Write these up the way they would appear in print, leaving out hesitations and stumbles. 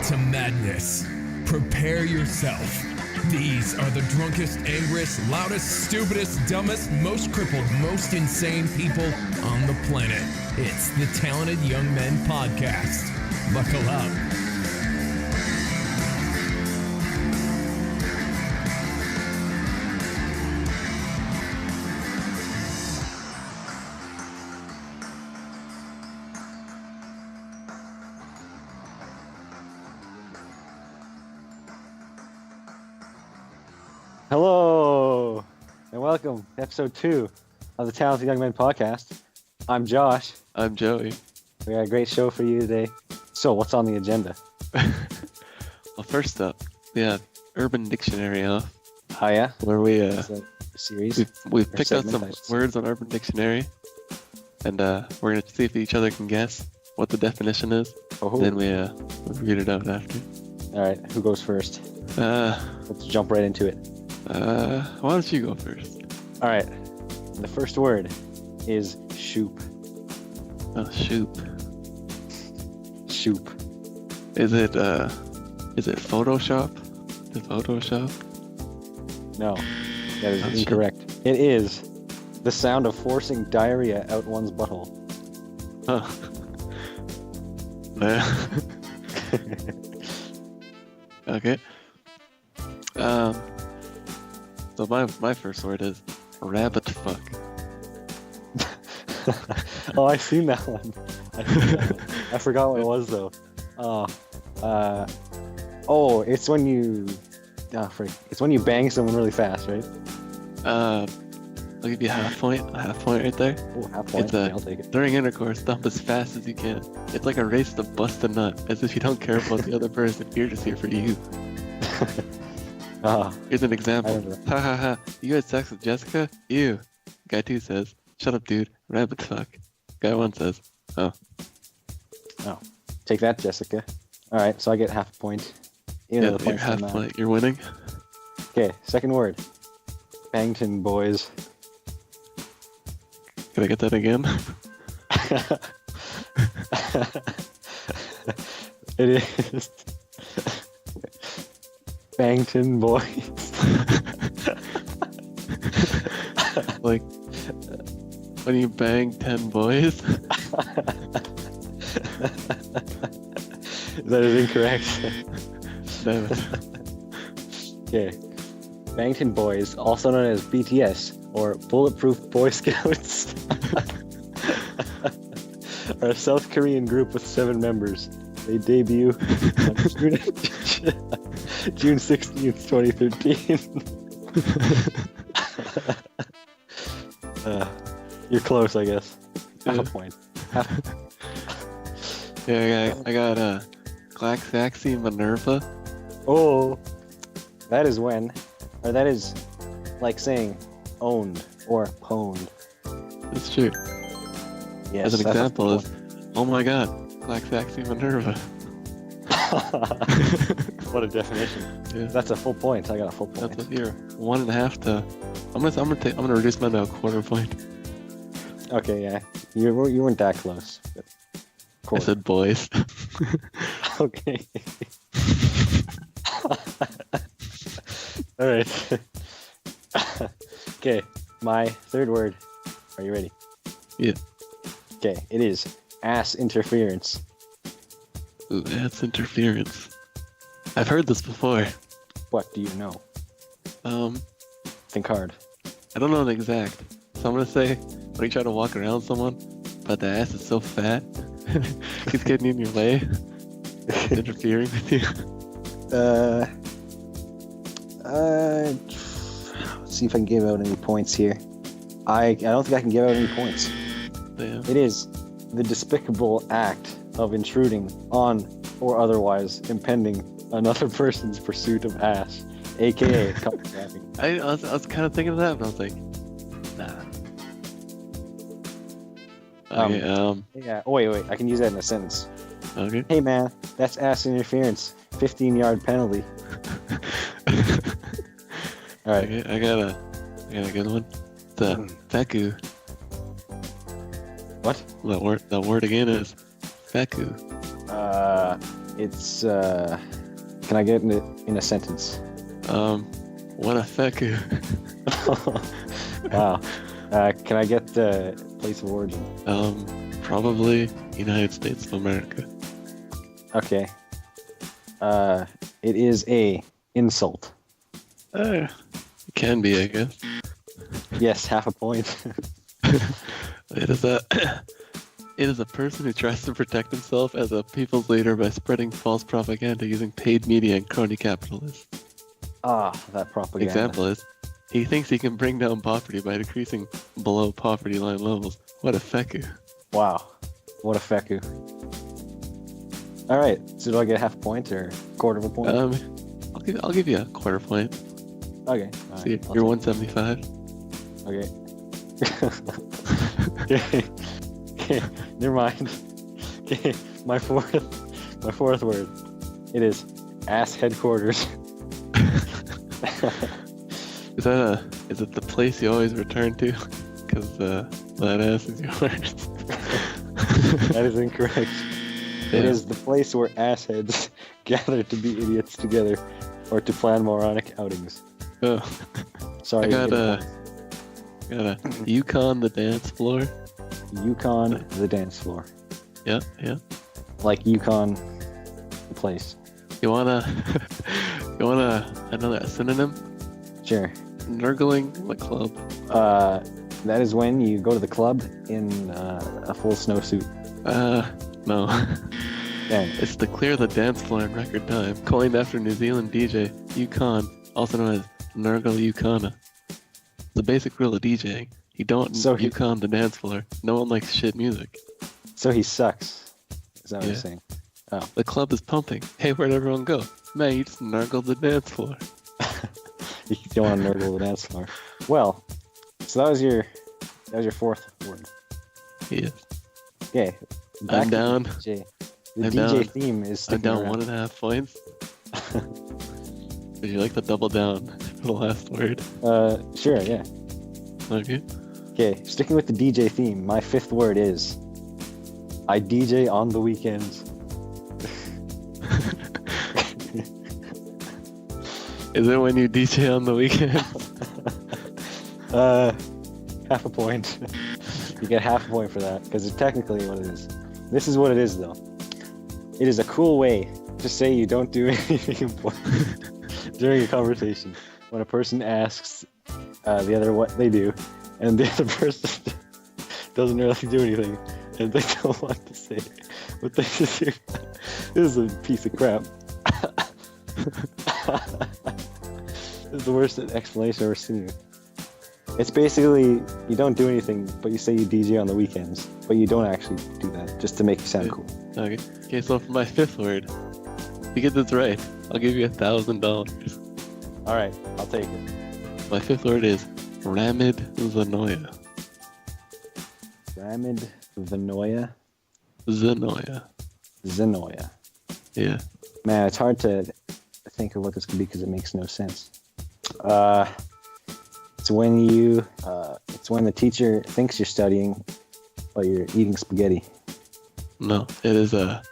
to madness. Prepare yourself. These are the drunkest, angriest, loudest, stupidest, dumbest, most crippled, most insane people on the planet. It's the Talented Young Men Podcast. Buckle up. Hello, and welcome to episode 2 of the Talented Young Men Podcast. I'm Josh. I'm Joey. We got a great show for you today. So, what's on the agenda? Well, first up, we have Urban Dictionary off, Oh, yeah? where we It's a series. we've or picked out some segment, I should say. words on Urban Dictionary, and we're gonna see if each other can guess what the definition is. Oh, Then we read it out after. all right, who goes first? Let's jump right into it. Why don't you go first? All right, the first word is shoop. Oh, shoot. Shoop. Is it Photoshop? The Photoshop? No, that is Oh, shit. incorrect. It is the sound of forcing diarrhea out one's butthole. Huh. Okay. So my first word is rabbit fuck. Oh, I've seen that one. I forgot what it was though. It's when you, it's when you bang someone really fast, right? I'll give you a half point right there. Oh, half point. It's Okay, I'll take it. During intercourse, dump as fast as you can. It's like a race to bust a nut, as if you don't care about the other person. You're just here for you. Here's an I example. remember that. Ha ha ha. You had sex with Jessica? Ew. Guy 2 says, shut up, dude. Rabbit fuck. Guy 1 says, oh. Take that, Jessica. All right, so I get half a point. You know Yeah, the you're points half on that. point. You're winning. Okay, second word. Bangton boys. Can I get that again? It is Bangton boys. Like, when you bang 10 boys? That is incorrect. Damn it. Okay. Bangton Boys, also known as BTS or Bulletproof Boy Scouts, are a South Korean group with 7 members. They debut on June 16th, 2013. You're close, I guess. Half a point. Yeah, I got Glaxaxi Minerva. Oh, that is like saying owned or pwned. That's true. Yes, As an that's a example full is, oh my god, Glaxaxi Minerva. What a definition. Yeah, That's a full point. I got a full point. that's what you're 1.5 to. I'm gonna reduce mine to a quarter point. Okay, yeah. You weren't that close. But I quarter. said boys. Okay. All right. Okay, my third word. Are you ready? Yeah. Okay, it is ass interference. Ooh, that's interference. I've heard this before. What do you know? I Think hard. don't know the exact. So I'm gonna say when you try to walk around someone, but the ass is so fat, he's getting in your way, interfering with you. Let's see if I can give out any points here. I don't think I can give out any points. Damn. It is the despicable act of intruding on or otherwise impeding another person's pursuit of ass, aka cock grabbing. I was kind of thinking of that, but I was like, nah. Okay, Yeah. Oh, wait. I can use that in a sentence. okay. Hey man, that's ass interference. 15-yard penalty. All right. Okay, I got a good one. The feku. What? That word again is feku. It's can I get in a sentence? What a feku. Wow. Can I get the place of origin? Probably United States of America. Okay. It is a insult. It can be, I guess. Yes, half a point. It is a it is a person who tries to protect himself as a people's leader by spreading false propaganda using paid media and crony capitalists. That propaganda. Example is, he thinks he can bring down poverty by decreasing below poverty line levels. What a feku. Wow. What a feku. All right. So do I get half a point or quarter of a point? I'll give you a quarter point. Okay. All See, right. you're 175. Okay. Okay. Never mind. Okay. My fourth word. It is ass headquarters. Is it the place you always return to? Because that ass is yours. That is incorrect. Yeah. It is the place where assheads gather to be idiots together or to plan moronic outings. Oh, Sorry. I got a Yukon the dance floor. Yukon, the dance floor. Yeah. Like Yukon, the place. You wanna another synonym? Sure. Nurgling the club. That is when you go to the club in a full snowsuit. No. Dang. It's to clear the dance floor in record time. Coined after New Zealand DJ Yukon, also known as Nurgle Yukona. The basic rule of DJing: you don't Yukon the dance floor. No one likes shit music. So he sucks. Is that what Yeah. you're saying? Oh. The club is pumping. Hey, where'd everyone go? Man, you just Nurgle the dance floor. You don't want to nurgle the dance floor. Well, so that was your fourth word. Yes. Okay. I'm down. The DJ. The I'm DJ down. theme is I'm sticking down around. 1.5 points. Would you like to double down for the last word? Sure, yeah. Okay. Okay, sticking with the DJ theme, my fifth word is I DJ on the weekends. Is it when you DJ on the weekend? Half a point. You get half a point for that, because it's technically what it is. This is what it is, though. It is a cool way to say you don't do anything important during a conversation. When a person asks the other what they do, and the other person doesn't really do anything, and they don't want to say what they just do. This is a piece of crap. This is the worst explanation I've ever seen. It's basically, you don't do anything, but you say you DJ on the weekends, but you don't actually do that, just to make you sound cool. Okay, so for my fifth word, if you get this right, I'll give you $1,000. Alright, I'll take it. My fifth word is Ramid Zanoya. Ramid Vanoya Zanoya. Yeah. Man, it's hard to think of what this could be because it makes no sense. It's when the teacher thinks you're studying, but you're eating spaghetti. No, it is to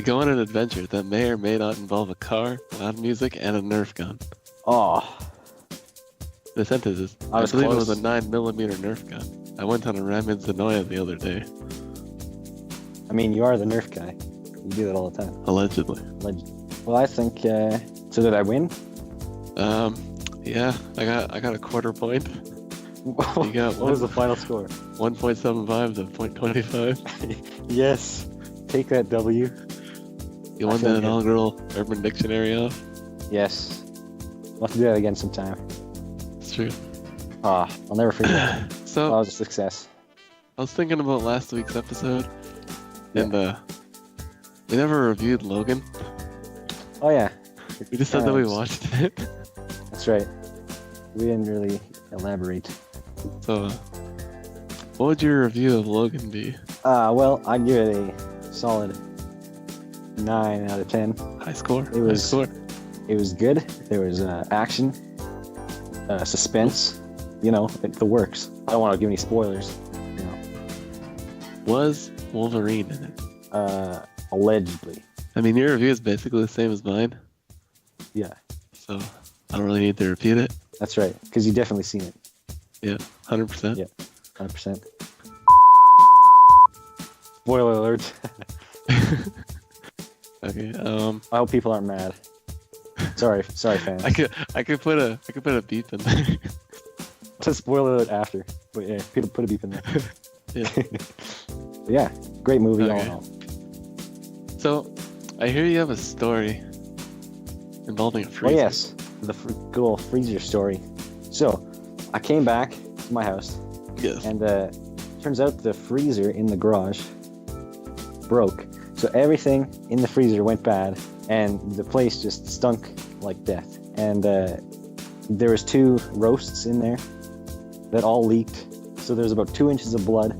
go on an adventure that may or may not involve a car, loud music, and a Nerf gun. Oh, The sentence is, I I was believe close. it was a 9mm Nerf gun. I went on a Ramid Zanoya the other day, I mean, you are the Nerf guy. You do that all the time. allegedly. Well, I think, so did I win? Yeah, I got a quarter point. What got was the final score? 1.75 to 0.25. Yes, take that W. You I won feel the good. inaugural Urban Dictionary off? Yes. We'll have to do that again sometime. It's true. I'll never forget that. That So, was a success. I was thinking about last week's episode, Yeah. and we never reviewed Logan. Oh yeah. We just said that we watched it. That's right. We didn't really elaborate. So, what would your review of Logan be? Well, I'd give it a solid 9 out of 10. High score? It was- High score. It was good. There was action, suspense. You know, the works. I don't want to give any spoilers. You know, Was Wolverine in it? allegedly. I mean, your review is basically the same as mine, Yeah, so I don't really need to repeat it. that's right. Because you definitely seen it. Yeah, 100%. Yeah. 100%. Spoiler alert. Okay. I hope people aren't mad. Sorry, fans. I could put a beep in there. To spoiler alert after, but yeah, put a beep in there. Yeah. Yeah, great movie all Okay. in all. So, I hear you have a story involving a Oh freezer. yes, the good old freezer story. So, I came back to my house, Yes. and turns out the freezer in the garage broke. So everything in the freezer went bad, and the place just stunk like death. And there was 2 roasts in there that all leaked. So there's about 2 inches of blood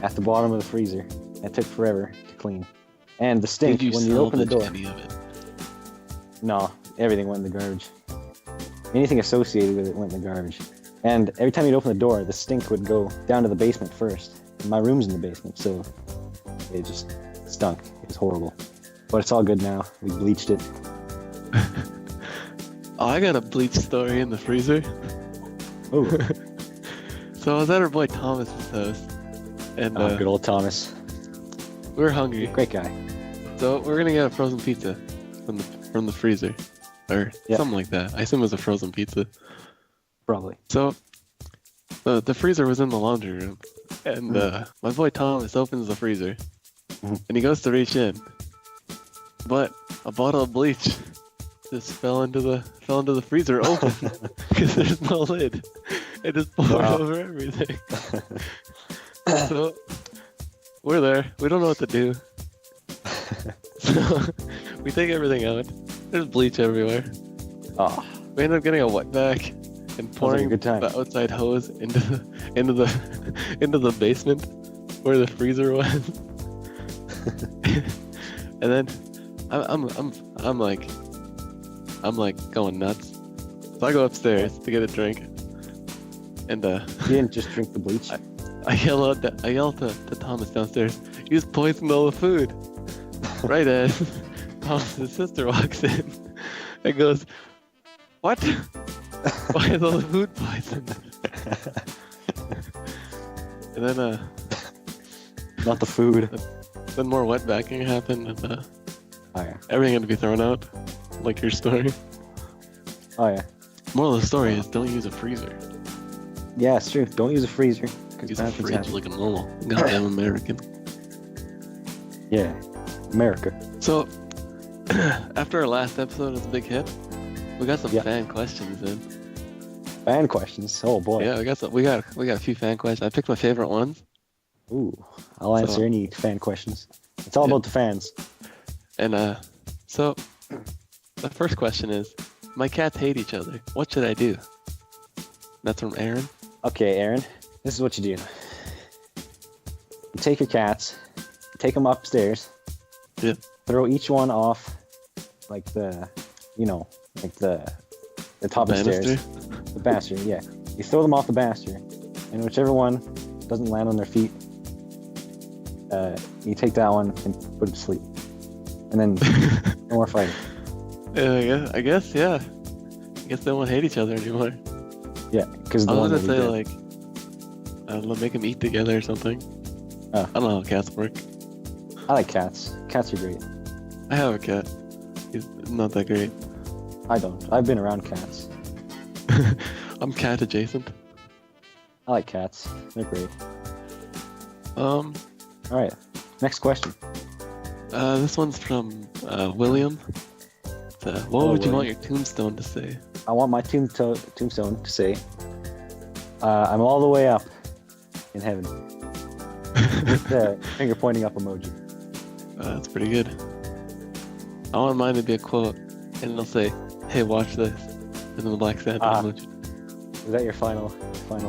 at the bottom of the freezer. It took forever to clean. And the stink Did you when you open the salvage door. any of it? No, everything went in the garbage. Anything associated with it went in the garbage. And every time you'd open the door, the stink would go down to the basement first. And my room's in the basement, so it just stunk. It was horrible. But it's all good now. We bleached it. Oh, I got a bleach story in the freezer. Oh, So I was at our boy Thomas's house, and good old Thomas. we were hungry. Great guy. So we're gonna get a frozen pizza from the freezer, or Yeah. something like that. I assume it was a frozen pizza. Probably. So the freezer was in the laundry room, and my boy Thomas opens the freezer, Mhm. and he goes to reach in, but a bottle of bleach just fell into the freezer open because there's no lid. It just poured Wow. over everything. So we're there. We don't know what to do. So we take everything out. There's bleach everywhere. Oh, We end up getting a wet vac and like a pouring good time. the outside hose into the basement where the freezer was. And then I'm like going nuts. So I go upstairs to get a drink, and you didn't just drink the bleach? I yell to Thomas downstairs. You just poisoned all the food. Right as Thomas's sister walks in and goes, "What? Why is all the food poisoned?" And then Not the food. then more wet backing happened, and Oh yeah. everything had to be thrown out, like your story. Oh yeah. Moral of the story is don't use a freezer. Yeah, it's true. Don't use a freezer. 'Cause Use a bad things fridge happen. like a normal goddamn American. Yeah. America. So, after our last episode was a big hit, we got some Yeah. fan questions in. Fan questions. Oh boy. Yeah, we got a few fan questions. I picked my favorite ones, Ooh. I'll answer So- any fan questions. It's all Yeah. about the fans. and so the first question is, my cats hate each other. What should I do? That's from Aaron. Okay, Aaron. This is what you do. You take your cats, take them upstairs. Yeah. Throw each one off, like the top of the Banister? stairs. The banister, yeah. You throw them off the banister, and whichever one doesn't land on their feet, you take that one and put it to sleep. And then no more fighting. Yeah, I guess, yeah. I guess they won't hate each other anymore. Yeah, because I was gonna say like, I don't know, make them eat together or something. Oh. I don't know how cats work. I like cats. Cats are great. I have a cat. He's not that great. I don't. I've been around cats. I'm cat adjacent. I like cats. They're great. Um, All right. Next question. this one's from William. What Oh, would you want William. your tombstone to say? I want my tombstone to say, I'm all the way up in heaven. With the finger pointing up emoji. That's pretty good. I want mine to be a quote, and it'll say, "Hey, watch this," and then the Black Santa Ah. emoji. Is that your final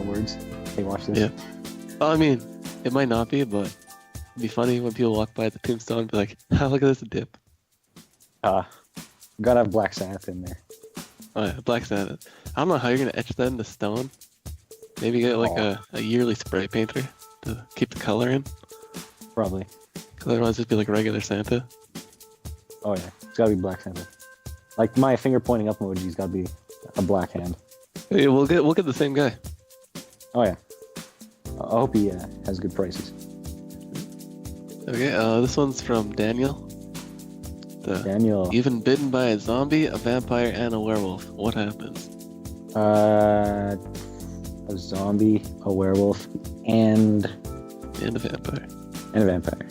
words? Hey, watch this. Yeah. Well, I mean, it might not be, but it'd be funny when people walk by the tombstone and be like, "Ah, look at this dip." Gotta have Black Santa in there. Oh yeah, Black Santa. I don't know how you're gonna etch that into stone. Maybe get like a yearly spray painter to keep the color in. Probably. Because otherwise it'd be like regular Santa. Oh yeah, it's gotta be black-handed. Like my finger pointing up emoji's gotta be a black hand. Hey, we'll get the same guy. Oh yeah. I hope he has good prices. Okay, this one's from Daniel. Daniel. Even bitten by a zombie, a vampire, and a werewolf. What happens? A zombie, a werewolf, and a vampire. And a vampire.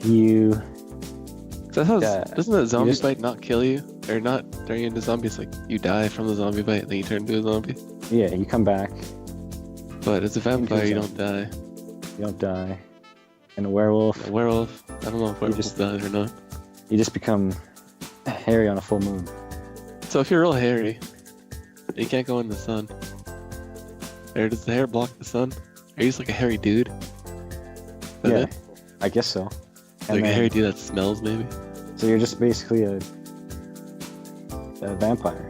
You. Doesn't a zombie bite not kill you? Or not turn you into zombies? Like you die from the zombie bite and then you turn into a zombie? Yeah, you come back. But as a vampire, you don't die. You don't die. And a werewolf. A werewolf. I don't know if werewolves die or not. You just become hairy on a full moon. So if you're real hairy, you can't go in the sun. Or does the hair block the sun? Are you just like a hairy dude? Yeah, I guess so. Like a hairy dude that smells, maybe? So you're just basically a vampire.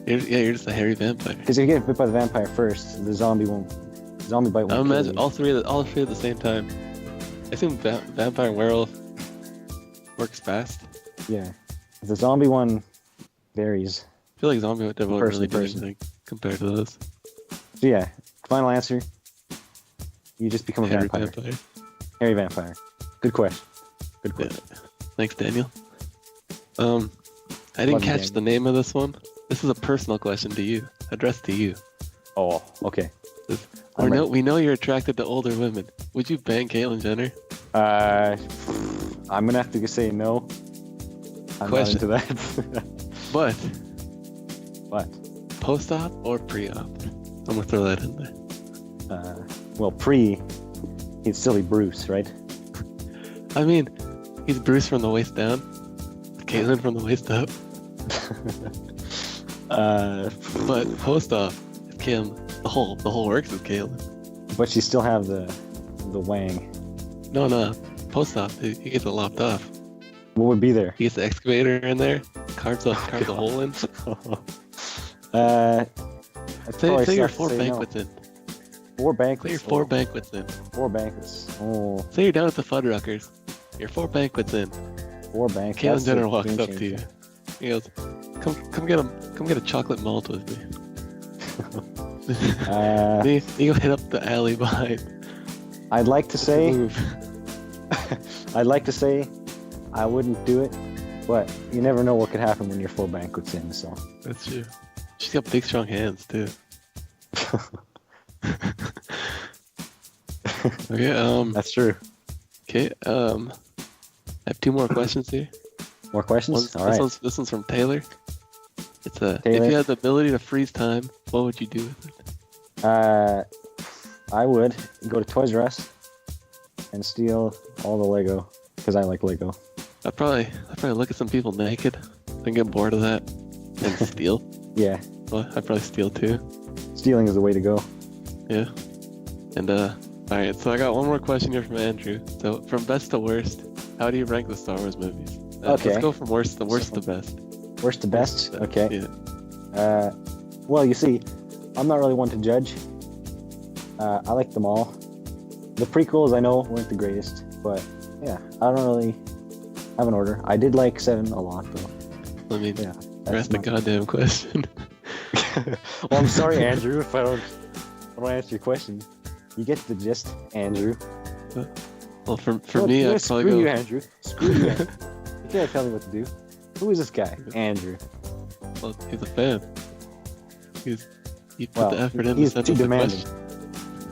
You're just a hairy vampire. Because if you get bit by the vampire first, the zombie bite won't. I imagine all three at the same time. I assume vampire and werewolf works fast. Yeah. The zombie one varies. I feel like zombie would never really do person. anything compared to this. So yeah, final answer. You just become a vampire. Hairy vampire. Good question. Good question. Yeah. Thanks, Daniel. I didn't catch the name of this one. This is a personal question to you, addressed to you. Oh, okay. We know you're attracted to older women. Would you bang Caitlyn Jenner? I'm gonna have to say no. I'm not into that. But. What? Post-op or pre-op? I'm gonna throw that in there. Well, he'd still be Bruce, right? I mean, he's Bruce from the waist down. Caitlyn from the waist up. But post-op, Caitlyn, the whole works with Caitlyn. But you still have the wang. No. Post-op, he gets it lopped off. What would be there? He gets the excavator in there, carves a hole in. Say you're 4 banquets in. 4 banquets. Say you're 4 banquets in. 4 banquets. Oh. Say you're down at the Fuddruckers. You're 4 banquets in. 4 banquets. Caitlyn Jenner walks up to you. He goes, "Come get a chocolate malt with me." You go hit up the alley behind. I'd like to say I wouldn't do it, but you never know what could happen when you're 4 banquets in. So that's true. She's got big, strong hands too. Okay. That's true. Okay. I have 2 more questions here. More questions? All right. This one's from Taylor. It's Taylor? If you had the ability to freeze time, what would you do with it? I would go to Toys R Us and steal all the Lego because I like Lego. I'd probably look at some people naked and get bored of that and steal. Yeah. Well, I'd probably steal too. Stealing is the way to go. Yeah. And alright, so I got one more question here from Andrew. So from best to worst, how do you rank the Star Wars movies? Okay. Let's go from worst to best. Worst to best? Okay. Yeah. Well, you see, I'm not really one to judge. I like them all. The prequels I know weren't the greatest, but yeah, I don't really have an order. I did like 7 a lot though. I mean, yeah, that's the goddamn question. Well, I'm sorry, Andrew, if I don't answer your question. You get the gist, Andrew. Well, for me, I'd probably go... Screw you, Andrew. Screw you, Andrew. You can't tell me what to do. Who is this guy? Andrew. Well, he's a fan. He put the effort in. He's too demanding.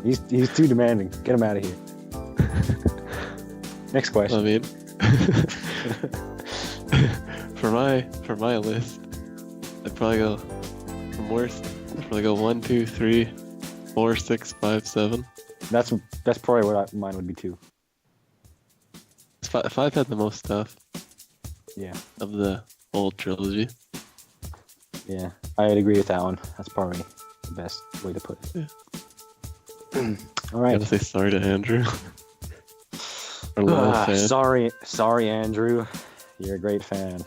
He's too demanding. Get him out of here. Next question. I mean, for my list, I'd probably go from worst. I'd probably go 1, 2, 3, 4, 6, 5, 7. That's probably what mine would be too. 5 had the most stuff. Yeah. Of the old trilogy. Yeah, I'd agree with that one. That's probably the best way to put it. Yeah. All right. I gotta say sorry to Andrew. Sorry, Andrew. You're a great fan.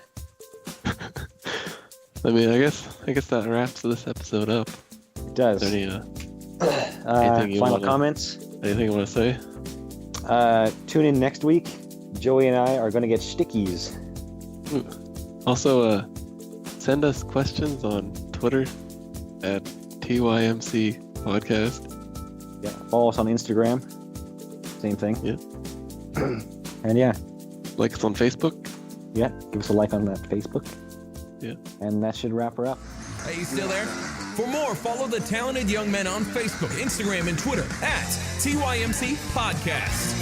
I mean, I guess that wraps this episode up. It does. Is there any final comments? Anything you want to say? Tune in next week Joey and I are going to get stickies. Also, send us questions on Twitter at TYMC Podcast. Yeah, follow us on Instagram. Same thing. Yeah. And yeah. Like us on Facebook. Yeah, give us a like on that Facebook. Yeah. And that should wrap her up. Hey, you still there? For more, follow the talented young men on Facebook, Instagram, and Twitter at TYMC Podcast.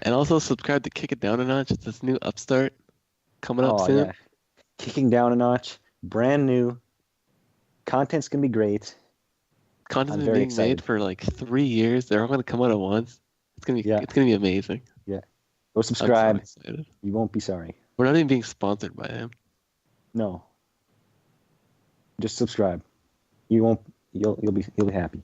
And also subscribe to Kick It Down a Notch. It's this new upstart coming up soon. Yeah. Kicking down a notch. Brand new. Content's going to be great. Content's been being made for like 3 years. They're all going to come out at once. It's gonna be amazing. Yeah. Go subscribe. I'm so excited. You won't be sorry. We're not even being sponsored by him. No. Just subscribe. You'll be happy.